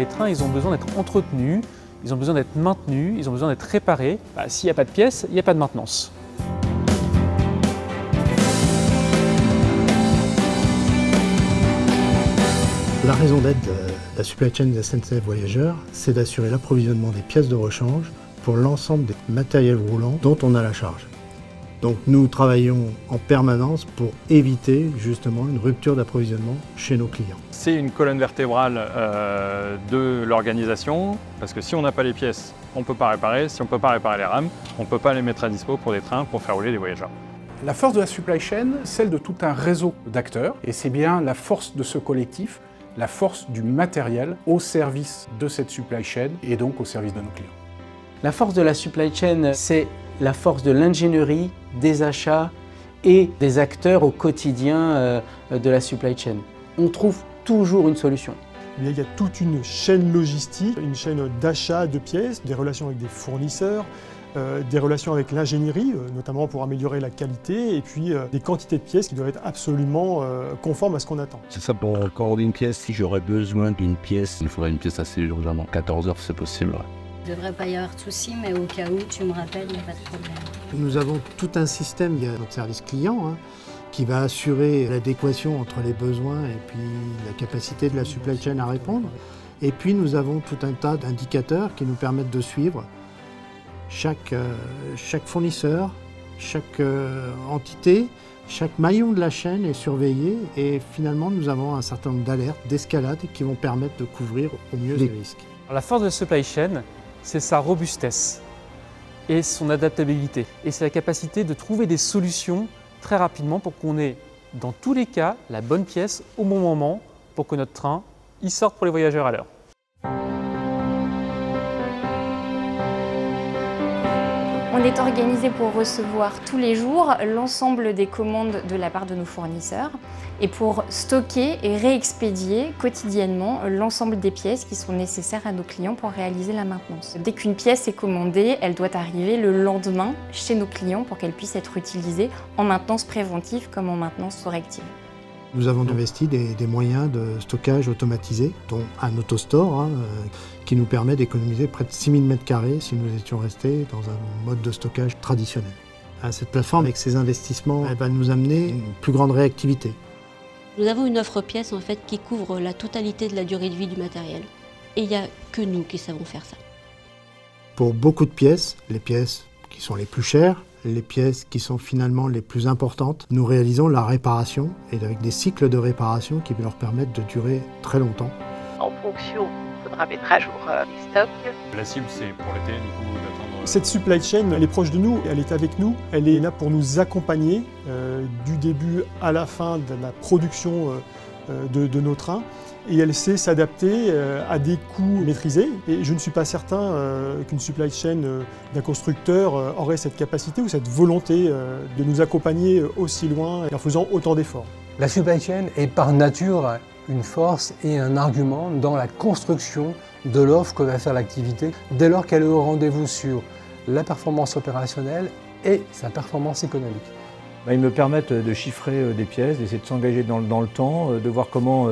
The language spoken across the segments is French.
les trains, ils ont besoin d'être entretenus, ils ont besoin d'être maintenus, ils ont besoin d'être réparés. S'il n'y a pas de pièces, il n'y a pas de maintenance. La raison d'être de la supply chain de SNCF Voyageurs, c'est d'assurer l'approvisionnement des pièces de rechange pour l'ensemble des matériels roulants dont on a la charge. Donc nous travaillons en permanence pour éviter justement une rupture d'approvisionnement chez nos clients. C'est une colonne vertébrale de l'organisation, parce que si on n'a pas les pièces, on ne peut pas réparer. Si on ne peut pas réparer les rames, on ne peut pas les mettre à dispo pour des trains pour faire rouler les voyageurs. La force de la supply chain, celle de tout un réseau d'acteurs, et c'est bien la force de ce collectif, la force du matériel au service de cette supply chain et donc au service de nos clients. La force de la supply chain, c'est la force de l'ingénierie, des achats et des acteurs au quotidien de la supply chain. On trouve toujours une solution. Il y a toute une chaîne logistique, une chaîne d'achat de pièces, des relations avec des fournisseurs, des relations avec l'ingénierie, notamment pour améliorer la qualité, et puis des quantités de pièces qui doivent être absolument conformes à ce qu'on attend. C'est ça, pour commander une pièce, si j'aurais besoin d'une pièce, il me faudrait une pièce assez urgemment. 14 heures, c'est possible. Il ne devrait pas y avoir de soucis, mais au cas où, tu me rappelles, il n'y a pas de problème. Nous avons tout un système, il y a notre service client, qui va assurer l'adéquation entre les besoins et puis la capacité de la supply chain à répondre. Et puis nous avons tout un tas d'indicateurs qui nous permettent de suivre chaque fournisseur, chaque entité, chaque maillon de la chaîne est surveillé et finalement nous avons un certain nombre d'alertes, d'escalades qui vont permettre de couvrir au mieux les risques. La force de la supply chain, c'est sa robustesse et son adaptabilité. Et c'est la capacité de trouver des solutions très rapidement pour qu'on ait, dans tous les cas, la bonne pièce au bon moment pour que notre train y sorte pour les voyageurs à l'heure. On est organisé pour recevoir tous les jours l'ensemble des commandes de la part de nos fournisseurs et pour stocker et réexpédier quotidiennement l'ensemble des pièces qui sont nécessaires à nos clients pour réaliser la maintenance. Dès qu'une pièce est commandée, elle doit arriver le lendemain chez nos clients pour qu'elle puisse être utilisée en maintenance préventive comme en maintenance corrective. Nous avons investi des moyens de stockage automatisé, dont un autostore qui nous permet d'économiser près de 6000 m² si nous étions restés dans un mode de stockage traditionnel. Cette plateforme, avec ses investissements, elle va nous amener une plus grande réactivité. Nous avons une offre pièce en fait qui couvre la totalité de la durée de vie du matériel. Et il n'y a que nous qui savons faire ça. Pour beaucoup de pièces, les pièces qui sont les plus chères, les pièces qui sont finalement les plus importantes, nous réalisons la réparation et avec des cycles de réparation qui leur permettent de durer très longtemps. En fonction, il faudra mettre à jour les stocks. La cible, c'est pour l'été, du coup, d'attendre. Cette supply chain, elle est proche de nous, elle est avec nous, elle est là pour nous accompagner du début à la fin de la production de nos trains. Et elle sait s'adapter à des coûts maîtrisés. Et je ne suis pas certain qu'une supply chain d'un constructeur aurait cette capacité ou cette volonté de nous accompagner aussi loin et en faisant autant d'efforts. La supply chain est par nature une force et un argument dans la construction de l'offre que va faire l'activité, dès lors qu'elle est au rendez-vous sur la performance opérationnelle et sa performance économique. Ils me permettent de chiffrer des pièces, d'essayer de s'engager dans le temps, de voir comment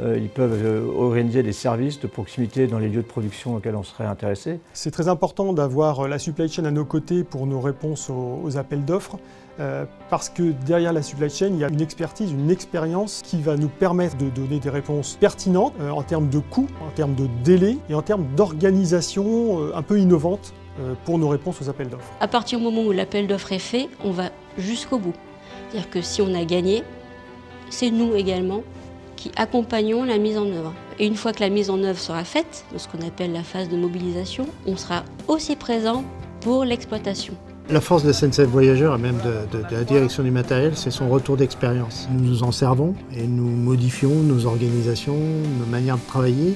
ils peuvent organiser des services de proximité dans les lieux de production auxquels on serait intéressé. C'est très important d'avoir la supply chain à nos côtés pour nos réponses aux appels d'offres, parce que derrière la supply chain, il y a une expertise, une expérience qui va nous permettre de donner des réponses pertinentes en termes de coûts, en termes de délai et en termes d'organisation un peu innovante pour nos réponses aux appels d'offres. À partir du moment où l'appel d'offres est fait, on va jusqu'au bout. C'est-à-dire que si on a gagné, c'est nous également qui accompagnons la mise en œuvre. Et une fois que la mise en œuvre sera faite, dans ce qu'on appelle la phase de mobilisation, on sera aussi présent pour l'exploitation. La force de SNCF Voyageurs et même de la direction du matériel, c'est son retour d'expérience. Nous nous en servons et nous modifions nos organisations, nos manières de travailler,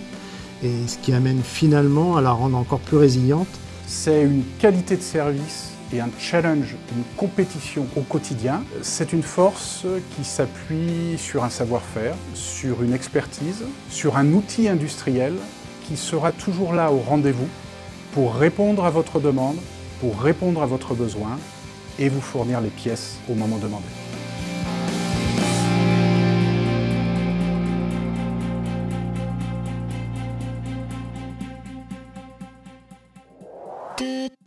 et ce qui amène finalement à la rendre encore plus résiliente. C'est une qualité de service et un challenge, une compétition au quotidien. C'est une force qui s'appuie sur un savoir-faire, sur une expertise, sur un outil industriel qui sera toujours là au rendez-vous pour répondre à votre demande, pour répondre à votre besoin et vous fournir les pièces au moment demandé. do